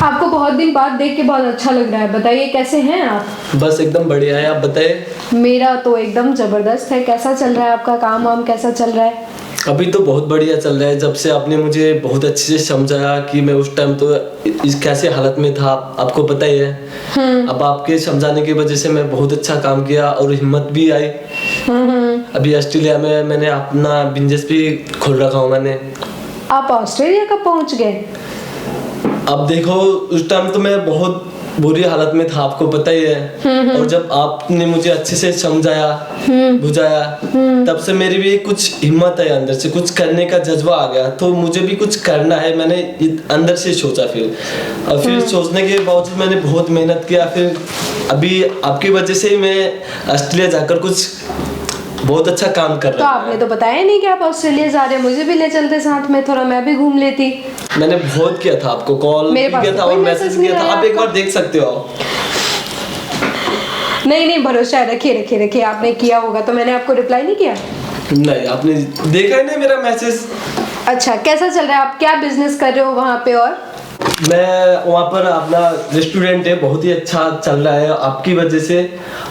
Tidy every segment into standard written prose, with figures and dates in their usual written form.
आपको बहुत दिन बाद देख के बहुत अच्छा लग रहा है। बताइए कैसे हैं आप? बस एकदम बढ़िया है, आप बताएं। मेरा तो एकदम जबरदस्त है। कैसा चल रहा है आपका काम वाम, कैसा चल रहा है? अभी तो बहुत बढ़िया चल रहा है। जब से आपने मुझे बहुत अच्छे से समझाया कि मैं उस टाइम तो इस कैसे हालत में था, आपको पता ही है। अब आपके समझाने की वजह से मैं बहुत अच्छा काम किया और हिम्मत भी आई। अभी ऑस्ट्रेलिया में मैंने अपना बिजनेस भी खोल रखा हूँ मैंने। आप ऑस्ट्रेलिया कब पहुंच गए? अब देखो, उस टाइम तो मैं बहुत बुरी हालत में था, आपको पता ही है। और जब आपने मुझे अच्छे से समझाया, बुझाया, तब से मेरी भी कुछ हिम्मत है अंदर से, कुछ करने का जज्बा आ गया। तो मुझे भी कुछ करना है, मैंने अंदर से सोचा। फिर सोचने के बावजूद मैंने बहुत मेहनत किया। फिर अभी आपकी वजह से ही मैं ऑस्ट्रेलिया जाकर कुछ बहुत अच्छा काम कर तो रहा हूँ। आपने तो बताया नहीं कि आप ऑस्ट्रेलिया जा रहे हैं। मुझे भी ले चलते साथ में, थोड़ा मैं भी घूम लेती। मैंने बहुत किया था, आपको कॉल भी किया था और मैसेज किया था। आप एक बार देख सकते हो। नहीं, भरोसा है, रखिए। आपने किया होगा तो मैंने आपको रिप्लाई नहीं किया? नहीं, आपने देखा ही नहीं मेरा मैसेज। अच्छा, कैसा चल रहा है? आप क्या बिजनेस कर रहे हो वहाँ पे? और मैं वहाँ पर अपना रेस्टोरेंट है, बहुत ही अच्छा चल रहा है आपकी वजह से।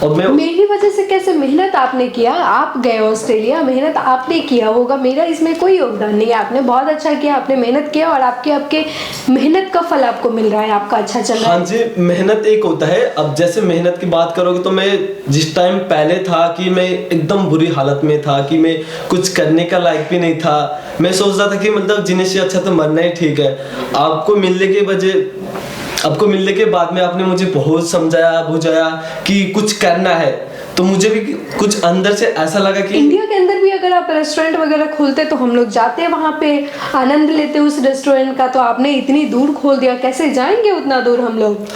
और मैं मेरी वजह से कैसे? मेहनत आपने किया, आप गए ऑस्ट्रेलिया, मेहनत आपने किया होगा, मेरा इसमें कोई योगदान नहीं है। आपने बहुत अच्छा किया, आपने मेहनत किया और आपके मेहनत का फल आपको मिल रहा है, आपका अच्छा चल रहा है। हाँ जी, मेहनत एक होता है। अब जैसे मेहनत की बात करोगे तो मैं जिस टाइम पहले था कि मैं एकदम बुरी हालत में था, कि मैं कुछ करने का लायक भी नहीं था। मैं सोच रहा था कि मतलब जीने से अच्छा तो मरना ही ठीक है। आपको मिलने के बाद में आपने मुझे बहुत समझाया, बुझाया कि कुछ करना है। तो मुझे भी कुछ अंदर से ऐसा लगा कि इंडिया के अंदर भी अगर आप रेस्टोरेंट वगैरह खोलते तो हम लोग जाते वहाँ पे, आनंद लेते उस रेस्टोरेंट का। तो आपने इतनी दूर खोल दिया, कैसे जाएंगे उतना दूर हम लोग?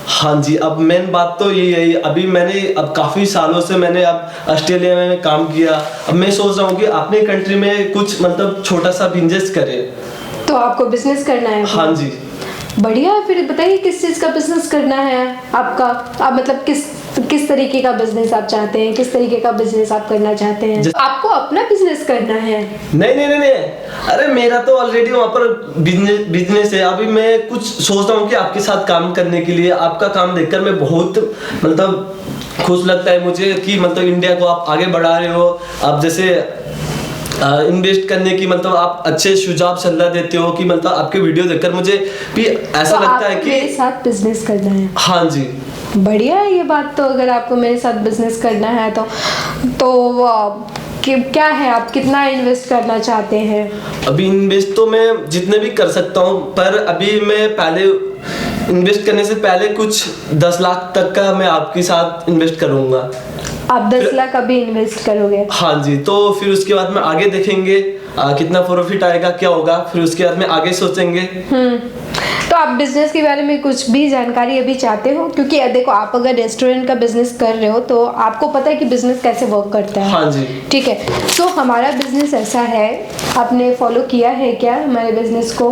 हाँ जी, अब मेन बात तो यही है। अभी मैंने अब काफी सालों से मैंने अब ऑस्ट्रेलिया में काम किया। अब मैं सोच रहा हूँ कि अपने कंट्री में कुछ मतलब छोटा सा बिजनेस करे। तो आपको बिजनेस करना है? हाँ जी। बढ़िया है। फिर बताइए किस चीज का बिजनेस करना है आपका? आप मतलब किस तरीके का बिजनेस आप चाहते हैं? किस तरीके का बिजनेस आप करना चाहते हैं? आपको अपना बिजनेस करना है? नहीं, अरे मेरा तो ऑलरेडी वहाँ पर बिजनेस है। अभी मैं कुछ सोच रहा हूँ कि आपके साथ काम करने के लिए। आपका काम देखकर मैं बहुत मतलब खुश लगता है मुझे कि मतलब इंडिया को आप आगे बढ़ा रहे हो। आप जैसे इन्वेस्ट करने की मतलब आप अच्छे सुझाव सलाह देते हो कि मतलब आपके वीडियो देखकर मुझे भी ऐसा लगता है कि मेरे साथ बिजनेस करना है। हाँ जी, बढ़िया है ये बात। तो अगर आपको मेरे साथ बिजनेस करना है तो क्या है, आप कितना इन्वेस्ट करना चाहते हैं? अभी इन्वेस्ट तो मैं जितने भी कर सकता हूँ, पर अभी मैं पहले इन्वेस्ट करने से पहले कुछ 10 लाख तक का मैं आपके साथ इन्वेस्ट करूंगा। आप 10 लाख अभी इन्वेस्ट करोगे? हाँ जी, तो फिर उसके बाद में आगे देखेंगे कितना प्रॉफिट आएगा, क्या होगा, फिर उसके बाद में आगे सोचेंगे। तो आप बिजनेस के बारे में कुछ भी जानकारी अभी चाहते हो? क्योंकि देखो, आप अगर रेस्टोरेंट का बिजनेस कर रहे हो तो आपको पता है कि बिजनेस कैसे वर्क करता है। हाँ जी। ठीक है, तो हमारा बिजनेस ऐसा है, आपने फॉलो किया है क्या हमारे बिजनेस को?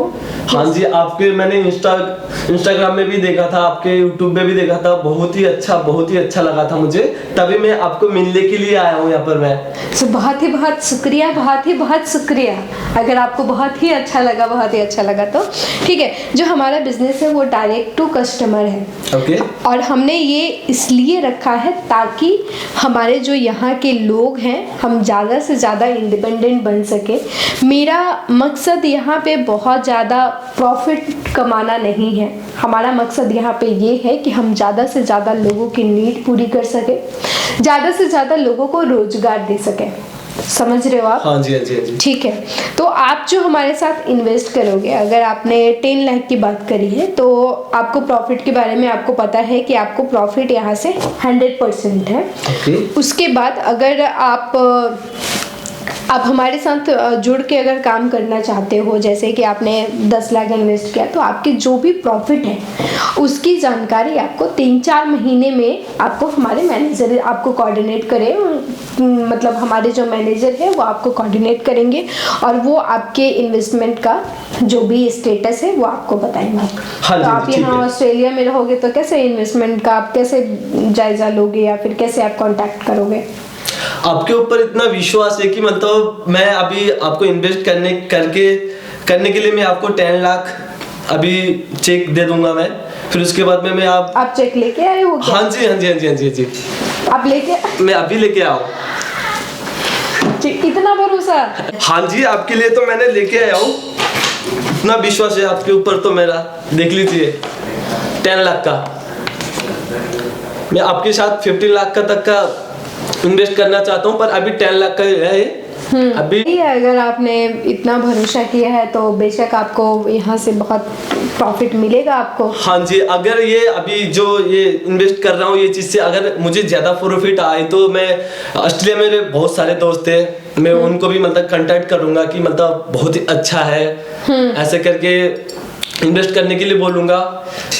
हाँ जी, आपके मैंने इंस्टाग्राम में भी देखा था, आपके यूट्यूब में भी देखा था। बहुत ही अच्छा लगा था मुझे, तभी मैं आपको मिलने के लिए आया हूँ यहाँ पर मैं। तो बहुत ही बहुत शुक्रिया। अगर आपको बहुत ही अच्छा लगा तो ठीक है। जो हमारा बिजनेस है वो डायरेक्ट टू कस्टमर है। ओके। और हमने ये इसलिए रखा है ताकि हमारे जो यहाँ के लोग हैं, हम ज़्यादा से ज़्यादा इंडिपेंडेंट बन सके। मेरा मकसद यहाँ पे बहुत ज़्यादा प्रॉफिट कमाना नहीं है। हमारा मकसद यहाँ पे ये है कि हम ज़्यादा से ज़्यादा लोगों की नीड पूरी कर सके, ज़्यादा से ज़्यादा लोगों को रोजगार दे सके। समझ रहे हो आप? हाँ जी। ठीक है। तो आप जो हमारे साथ इन्वेस्ट करोगे, अगर आपने 10 लाख की बात करी है तो आपको प्रॉफिट के बारे में आपको पता है कि आपको प्रॉफिट यहाँ से 100% है। उसके बाद अगर आप हमारे साथ जुड़ के अगर काम करना चाहते हो, जैसे कि आपने 10 लाख इन्वेस्ट किया, तो आपके जो भी प्रॉफिट है उसकी जानकारी आपको 3-4 महीने में आपको हमारे मैनेजर आपको कोऑर्डिनेट करे, मतलब हमारे जो मैनेजर है वो आपको कोऑर्डिनेट करेंगे और वो आपके इन्वेस्टमेंट का जो भी स्टेटस है वो आपको बताएंगे। हाँ, तो आप यहाँ ऑस्ट्रेलिया में रहोगे तो कैसे इन्वेस्टमेंट का आप कैसे जायजा लोगे या फिर कैसे आप कांटेक्ट करोगे? आपके ऊपर इतना विश्वास है कि मतलब मैं अभी आपको इन्वेस्ट करने के लिए मैं आपको 10 लाख अभी चेक दे दूंगा मैं, फिर उसके बाद में मैं आप चेक लेके आए हो क्या? हाँ जी हाँ जी हाँ जी हाँ जी हाँ जी, आप लेके मैं अभी लेके आओ। इतना भरोसा? हाँ जी, आपके लिए तो मैंने लेके आया हूँ, इतना विश्वास है आपके ऊपर तो मेरा। देख लीजिए 10 लाख का, मैं आपके साथ 15 लाख का तक का इन्वेस्ट करना चाहता हूँ, पर अभी 10 लाख का है अभी। अगर आपने इतना भरोसा किया है तो बेशक आपको यहाँ से बहुत प्रॉफिट मिलेगा आपको। हाँ जी, अगर ये अभी जो ये इन्वेस्ट कर रहा हूँ ये चीज़ से अगर मुझे ज़्यादा प्रॉफिट आए तो मैं ऑस्ट्रेलिया में मेरे बहुत सारे दोस्त हैं, मैं उनको भी मतलब कांटेक्ट करूँगा कि मतलब बहुत ही अच्छा है, ऐसे करके इन्वेस्ट करने के लिए बोलूँगा।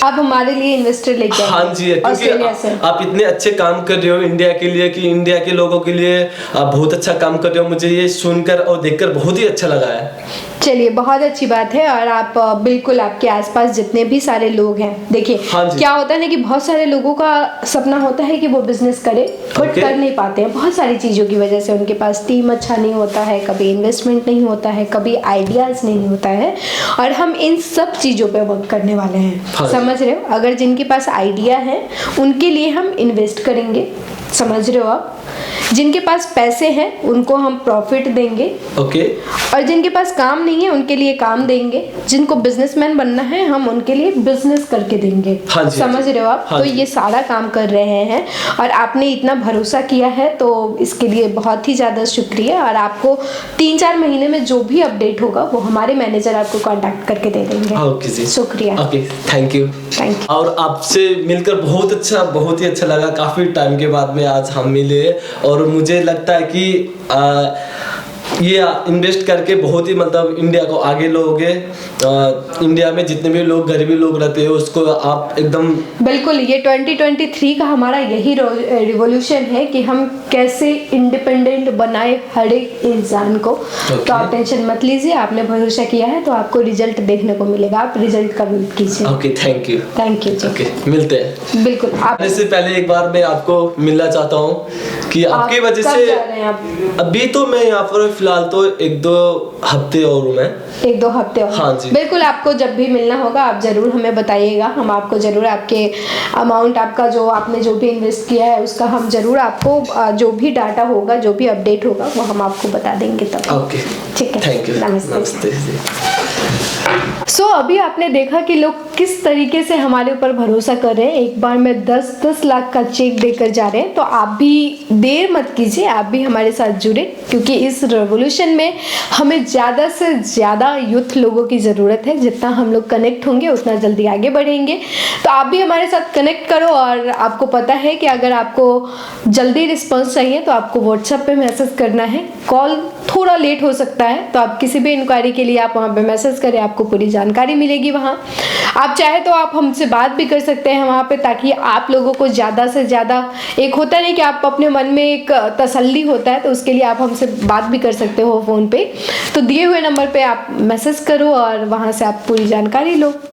आप हमारे लिए इन्वेस्टर लेके आए? हाँ जी, क्योंकि आप इतने अच्छे काम कर रहे हो इंडिया के लिए, कि इंडिया के लोगों के लिए आप बहुत अच्छा काम कर रहे हो, मुझे ये सुनकर और देखकर बहुत ही अच्छा लगा है। चलिए, बहुत अच्छी बात है। और आप बिल्कुल, आपके आसपास जितने भी सारे लोग हैं, देखिए क्या होता है ना कि बहुत सारे लोगों का सपना होता है कि वो बिजनेस करे, बट कर नहीं पाते हैं बहुत सारी चीज़ों की वजह से। उनके पास टीम अच्छा नहीं होता है, कभी इन्वेस्टमेंट नहीं होता है, कभी आइडियाज़ नहीं होता है, और हम इन सब चीज़ों पे वर्क करने वाले हैं। समझ रहे हो? अगर जिनके पास आइडिया है उनके लिए हम इन्वेस्ट करेंगे, समझ रहे हो आप? जिनके पास पैसे हैं उनको हम प्रॉफिट देंगे, ओके। और जिनके पास काम नहीं है उनके लिए काम देंगे, जिनको बिजनेसमैन बनना है हम उनके लिए बिजनेस करके देंगे। हाँ जी, समझ रहे हो आप? तो ये सारा काम कर रहे हैं और आपने इतना भरोसा किया है तो इसके लिए बहुत ही ज़्यादा शुक्रिया। और आपको 3-4 महीने में जो भी अपडेट होगा वो हमारे मैनेजर आपको कॉन्टैक्ट करके दे देंगे। ओके जी, शुक्रिया। Okay, thank you. और आपसे मिलकर बहुत ही अच्छा लगा। काफ़ी टाइम के बाद में आज हम मिले और मुझे लगता है कि ये इन्वेस्ट करके बहुत ही मतलब इंडिया को आगे लोगे। इंडिया में जितने भी लोग गरीबी लोग रहते हैं उसको आप एकदम बिल्कुल, ये 2023 का हमारा यही रिवॉल्यूशन है कि हम कैसे इंडिपेंडेंट बनाए हर एक इंसान को। तो आप टेंशन मत लीजिए, आपने भरोसा किया है तो आपको रिजल्ट देखने को मिलेगा, आप रिजल्ट का वेट कीजिए। Okay, thank you. ओके, मिलते हैं। बिल्कुल। इससे पहले एक बार मैं आपको मिलना चाहता हूँ कि आपकी वजह से। अभी तो मैं यहाँ पर फिलहाल तो 1-2 हफ्ते और हूँ मैं। 1-2 हफ्ते और? हाँ जी। बिल्कुल, आपको जब भी मिलना होगा आप जरूर हमें बताइएगा, हम आपको जरूर आपके अमाउंट, आपका जो आपने जो भी इन्वेस्ट किया है उसका हम जरूर आपको जो भी डाटा होगा, जो भी अपडेट होगा वो हम आपको बता देंगे तब। ओके, ठीक है, थैंक यू। नमस्ते। सो अभी आपने देखा कि लोग किस तरीके से हमारे ऊपर भरोसा कर रहे हैं, एक बार में 10-10 लाख का चेक देकर जा रहे हैं। तो आप भी देर मत कीजिए, आप भी हमारे साथ जुड़े, क्योंकि इस रेवोल्यूशन में हमें ज़्यादा से ज़्यादा यूथ लोगों की ज़रूरत है। जितना हम लोग कनेक्ट होंगे उतना जल्दी आगे बढ़ेंगे। तो आप भी हमारे साथ कनेक्ट करो। और आपको पता है कि अगर आपको जल्दी रिस्पॉन्स चाहिए तो आपको व्हाट्सएप पे मैसेज करना है, कॉल थोड़ा लेट हो सकता है, तो आप किसी भी इंक्वायरी के लिए आप वहाँ पे मैसेज करें, आपको पूरी जानकारी मिलेगी वहाँ। आप चाहे तो आप हमसे बात भी कर सकते हैं वहाँ पे, ताकि आप लोगों को ज़्यादा से ज़्यादा, एक होता है ना कि आप अपने मन में एक तसल्ली होता है, तो उसके लिए आप हमसे बात भी कर सकते हो फ़ोन पे। तो दिए हुए नंबर पे आप मैसेज करो और वहाँ से आप पूरी जानकारी लो।